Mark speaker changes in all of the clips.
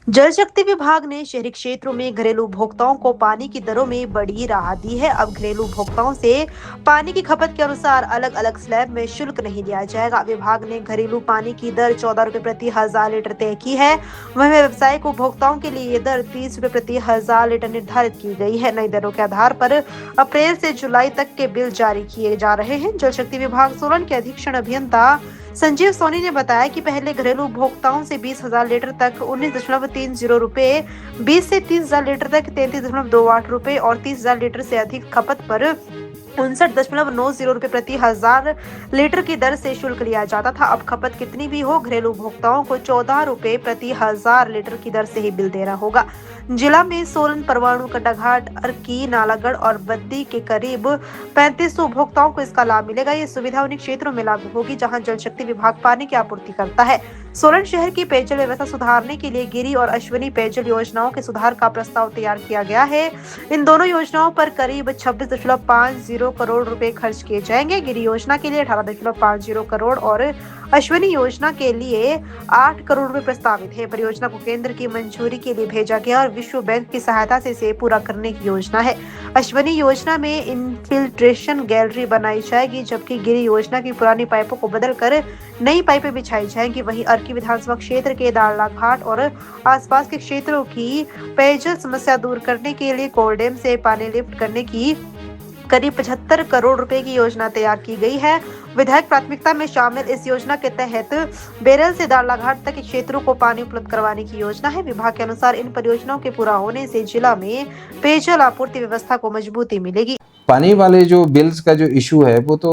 Speaker 1: जल शक्ति विभाग ने शहरी क्षेत्रों में घरेलू उपभोक्ताओं को पानी की दरों में बड़ी राहत दी है। अब घरेलू उपभोक्ताओं से पानी की खपत के अनुसार अलग अलग स्लैब में शुल्क नहीं लिया जाएगा। विभाग ने घरेलू पानी की दर 14 रुपए प्रति 1000 लीटर तय की है। वहीं व्यावसायिक उपभोक्ताओं के लिए ये दर 30 रुपए प्रति 1000 लीटर निर्धारित की गई है। नई दरों के आधार पर अप्रैल से जुलाई तक के बिल जारी किए जा रहे हैं। जल शक्ति विभाग सोलन के अधीक्षण अभियंता संजीव सोनी ने बताया कि पहले घरेलू उपभोक्ताओं से 20,000 लीटर तक 19.30 रुपए, 20 से 30,000 लीटर तक 33.28 रुपए और 30,000 लीटर से अधिक खपत पर 59.90 रुपए प्रति 1000 लीटर की दर से शुल्क लिया जाता था। अब खपत कितनी भी हो, घरेलू उपभोक्ताओं को 14 रुपए प्रति 1000 लीटर की दर से ही बिल देना होगा। जिला में सोलन, परवाणु, कंडाघाट, अर्की, नालागढ़ और बद्दी के करीब 3500 उपभोक्ताओं को इसका लाभ मिलेगा। ये सुविधा उन्हीं क्षेत्रों में लागू होगी जहां जल शक्ति विभाग पानी की आपूर्ति करता है। सोलन शहर की पेयजल व्यवस्था सुधारने के लिए गिरी और अश्विनी पेयजल योजनाओं के सुधार का प्रस्ताव तैयार किया गया है। इन दोनों योजनाओं पर करीब 26.50 करोड़ रुपए खर्च किए जाएंगे। गिरी योजना के लिए 18.50 करोड़ और अश्विनी योजना के लिए 8 करोड़ रुपए प्रस्तावित है। परियोजना को केंद्र की मंजूरी के लिए भेजा गया और विश्व बैंक की सहायता से इसे पूरा करने की योजना है। अश्विनी योजना में इनफिल्ट्रेशन गैलरी बनाई जाएगी, जबकि गिरी योजना की पुरानी पाइपों को बदलकर नई पाइपें बिछाई जाएंगी। वहीं अर्की विधानसभा क्षेत्र के दाड़लाघाट और आसपास के क्षेत्रों की पेयजल समस्या दूर करने के लिए कोलडेम से पानी लिफ्ट करने की करीब 75 करोड़ रुपए की योजना तैयार की गई है। विधायक प्राथमिकता में शामिल इस योजना के तहत बेरल से दाड़लाघाट तक के क्षेत्रों को पानी उपलब्ध करवाने की योजना है। विभाग के अनुसार इन परियोजनाओं के पूरा होने से जिला में पेयजल आपूर्ति व्यवस्था को मजबूती मिलेगी।
Speaker 2: पानी वाले जो बिल्स का जो इशू है वो तो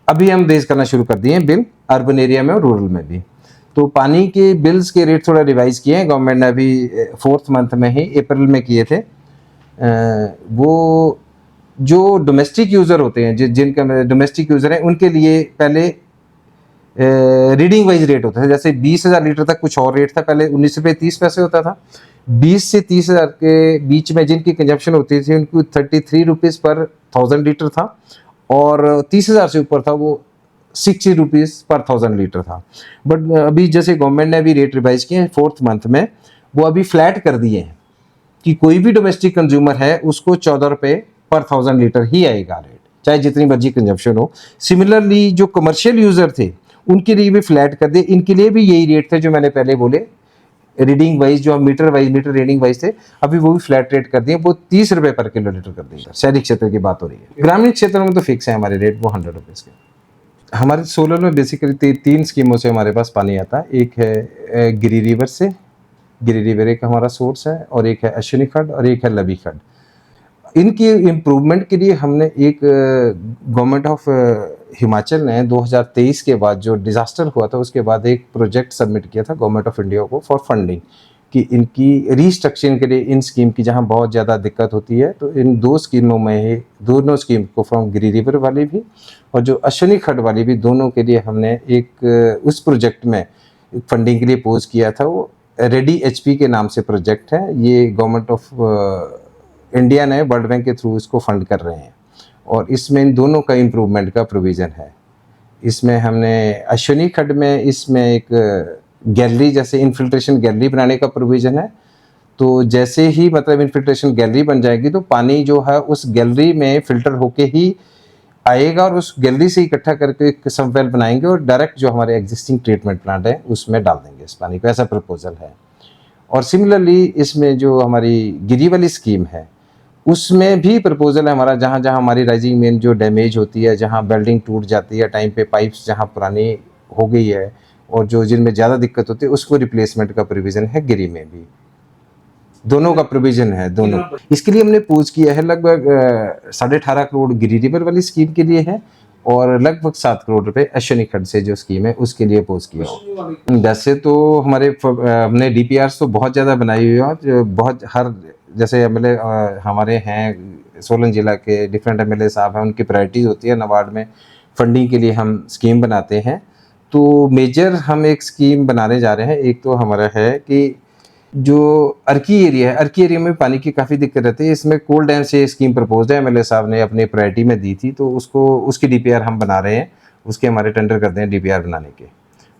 Speaker 2: अभी हम रेज करना शुरू कर दिए हैं, बिल अर्बन एरिया में और रूरल में भी। तो पानी के बिल्स के रेट थोड़ा रिवाइज किए हैं गवर्नमेंट ने, अभी 4th मंथ में ही अप्रैल में किए थे। वो जो डोमेस्टिक यूज़र होते हैं, जिनका डोमेस्टिक यूज़र है, उनके लिए पहले रीडिंग वाइज रेट होता था। जैसे 20,000 लीटर तक कुछ और रेट था, पहले 19 रुपये 30 पैसे होता था। 20 से 30,000 के बीच में जिनकी कंजप्शन होती थी उनको 33 रुपीज़ पर 1000 लीटर था, और 30,000 से ऊपर था वो 60 रुपीज़ पर 1000 लीटर था। बट अभी जैसे गवर्नमेंट ने अभी रेट रिवाइज किए हैं 4th मंथ में, वो अभी फ्लैट कर दिए हैं कि कोई भी डोमेस्टिक कंज्यूमर है उसको 14 रुपये पर 1000 लीटर ही आएगा रेट, चाहे जितनी मर्जी कंजप्शन हो। सिमिलरली जो कमर्शियल यूज़र थे उनके लिए भी फ्लैट कर दिए। इनके लिए भी यही रेट थे जो मैंने पहले बोले, रीडिंग वाइज, जो मीटर रीडिंग वाइज थे, अभी वो भी फ्लैट रेट कर दिए, वो 30 रुपये पर किलो लीटर कर दिए। शहरी क्षेत्र की बात हो रही है, ग्रामीण क्षेत्रों में तो फिक्स है हमारे रेट, वो 100 रुपीज़ के। हमारे सोलन में बेसिकली 3 स्कीमों से हमारे पास पानी आता है। एक है गिरी रिवर से, गिरी रिवर एक हमारा सोर्स है, और एक है अश्विनी खड्ड और एक है लबी खड्ड। इनकी इम्प्रूवमेंट के लिए हमने एक गवर्नमेंट ऑफ हिमाचल ने 2023 के बाद जो डिज़ास्टर हुआ था उसके बाद एक प्रोजेक्ट सबमिट किया था गवर्नमेंट ऑफ इंडिया को फॉर फंडिंग, कि इनकी रीस्ट्रक्चरिंग के लिए इन स्कीम की जहां बहुत ज़्यादा दिक्कत होती है, तो इन 2 स्कीमों में ही, दोनों स्कीम को, फ्रॉम गिरी रिवर वाली भी और जो अश्विनी खड्ड वाली भी, दोनों के लिए हमने एक उस प्रोजेक्ट में फंडिंग के लिए पोज किया था। वो रेडी HP के नाम से प्रोजेक्ट है। ये गवर्नमेंट ऑफ इंडिया ने वर्ल्ड बैंक के थ्रू इसको फंड कर रहे हैं, और इसमें इन दोनों का इम्प्रूवमेंट का प्रोविज़न है। इसमें हमने अश्विनी खड्ड में इसमें एक गैलरी, जैसे इनफिल्ट्रेशन गैलरी बनाने का प्रोविज़न है। तो जैसे ही मतलब इनफिल्ट्रेशन गैलरी बन जाएगी तो पानी जो है उस गैलरी में फ़िल्टर होके ही आएगा, और उस गैलरी से इकट्ठा करके एक सबवेल बनाएंगे और डायरेक्ट जो हमारे एग्जिस्टिंग ट्रीटमेंट प्लांट है उसमें डाल देंगे इस पानी को, ऐसा प्रपोजल है। और सिमिलरली इसमें जो हमारी गिरी वाली स्कीम है उसमें भी प्रपोजल है हमारा, जहाँ जहाँ हमारी राइजिंग मेन जो डैमेज होती है, जहाँ बिल्डिंग टूट जाती है टाइम पे, पाइप्स जहाँ पुरानी हो गई है और जो जिनमें ज़्यादा दिक्कत होती है, उसको रिप्लेसमेंट का प्रोविज़न है गिरी में भी। दोनों का प्रोविज़न है, दोनों। इसके लिए हमने पोज किया है लगभग 18.5 करोड़ गिरी रिवर वाली स्कीम के लिए है, और लगभग 7 करोड़ रुपए अश्विनी खड्ड से जो स्कीम है उसके लिए पोज किया। वैसे तो हमने DPRs तो बहुत ज़्यादा बनाई हुई है, जो बहुत हर, जैसे MLA हमारे हैं सोलन जिला के, डिफरेंट MLA साहब हैं, उनकी प्रायोरिटीज़ होती है नाबार्ड में फंडिंग के लिए हम स्कीम बनाते हैं। तो मेजर हम एक स्कीम बनाने जा रहे हैं। एक तो हमारा है कि जो अर्की एरिया है, अर्की एरिया में पानी की काफ़ी दिक्कत रहती है। इसमें कोल डैम से स्कीम प्रपोज है, MLA साहब ने अपनी प्रायोरिटी में दी थी, तो उसकी DPR हम बना रहे हैं, उसके हमारे टेंडर करते हैं DPR बनाने के।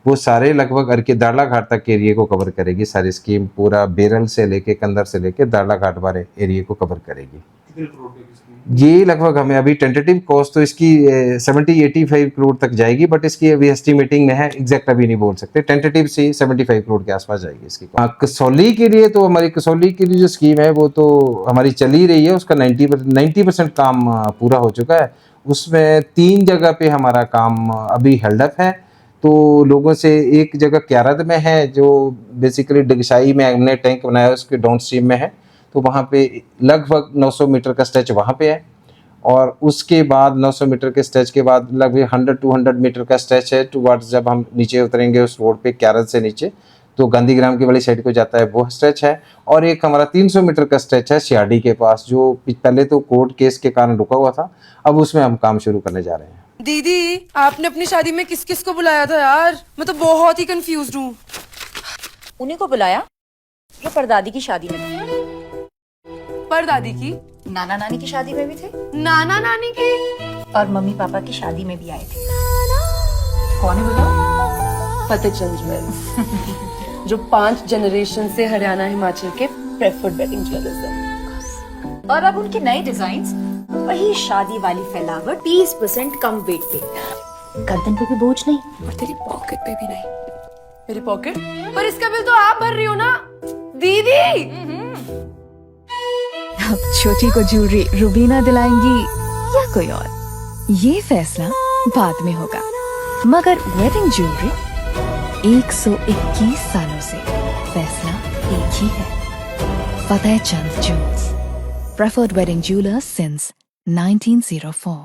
Speaker 2: वो सारे लगभग अर्के दाड़ला घाट तक के एरिया को कवर करेगी। सारी स्कीम पूरा बेरल से लेके कंदर से लेके दाड़ला घाट वाले एरिया को कवर करेगी।
Speaker 3: कितने करोड़ रुपए की स्कीम?
Speaker 2: ये लगभग हमें अभी टेंटेटिव कॉस्ट तो इसकी 70-85 करोड़ तक जाएगी, बट इसकी अभी एस्टिमेटिंग में है, एग्जैक्ट अभी नहीं बोल सकते। टेंटेटिव से 75 करोड़ के आसपास जाएगी इसकी। कसौली के लिए तो हमारी कसौली की जो स्कीम है वो तो हमारी चल ही रही है, उसका 90% काम पूरा हो चुका है। उसमें 3 जगह पे हमारा काम अभी हेल्ड अप है। तो लोगों से एक जगह क्यारद में है जो बेसिकली डगशाई में हमने टैंक बनाया उसके डाउन स्ट्रीम में है, तो वहाँ पे लगभग 900 मीटर का स्ट्रेच वहाँ पे है। और उसके बाद 900 मीटर के स्ट्रेच के बाद लगभग 100-200 मीटर का स्ट्रेच है टुवर्ड्स, जब हम नीचे उतरेंगे उस रोड पे क्यारद से नीचे तो गांधीग्राम की वाली साइड को जाता है, वो स्ट्रेच है। और एक हमारा 300 मीटर का स्ट्रेच है सियाड़ी के पास, जो पहले तो कोर्ट केस के कारण रुका हुआ था, अब उसमें हम काम शुरू करने जा रहे हैं।
Speaker 4: दीदी, आपने अपनी शादी में किस किस को बुलाया था यार? मैं तो बहुत ही कंफ्यूज हूँ।
Speaker 5: उन्हीं को बुलाया जो परदादी की शादी में थे।
Speaker 4: परदादी की?
Speaker 5: नाना नानी की शादी में भी थे
Speaker 4: नाना नानी की?
Speaker 5: और मम्मी पापा की शादी में भी आए थे। कौन है बताओ?
Speaker 4: फतेहचंद ज्वेल्स, जो 5 जनरेशन से हरियाणा हिमाचल के प्रेफर्ड वेडिंग ज्वेलर्स हैं।
Speaker 5: और अब उनके नए डिजाइन्स, वही शादी वाली फैलावट, 30% कम वेट पे, गर्दन पे भी बोझ नहीं और तेरी पॉकेट पे भी नहीं।
Speaker 4: मेरी पॉकेट? पर इसका बिल तो आप भर रही हो ना दीदी।
Speaker 6: अब छोटी को ज्वेलरी रुबीना दिलाएंगी या कोई और, ये फैसला बाद में होगा। मगर वेडिंग ज्वेलरी 121 सालों से फैसला एक ही है। Fatehchand jewels, preferred wedding jeweler since 1904.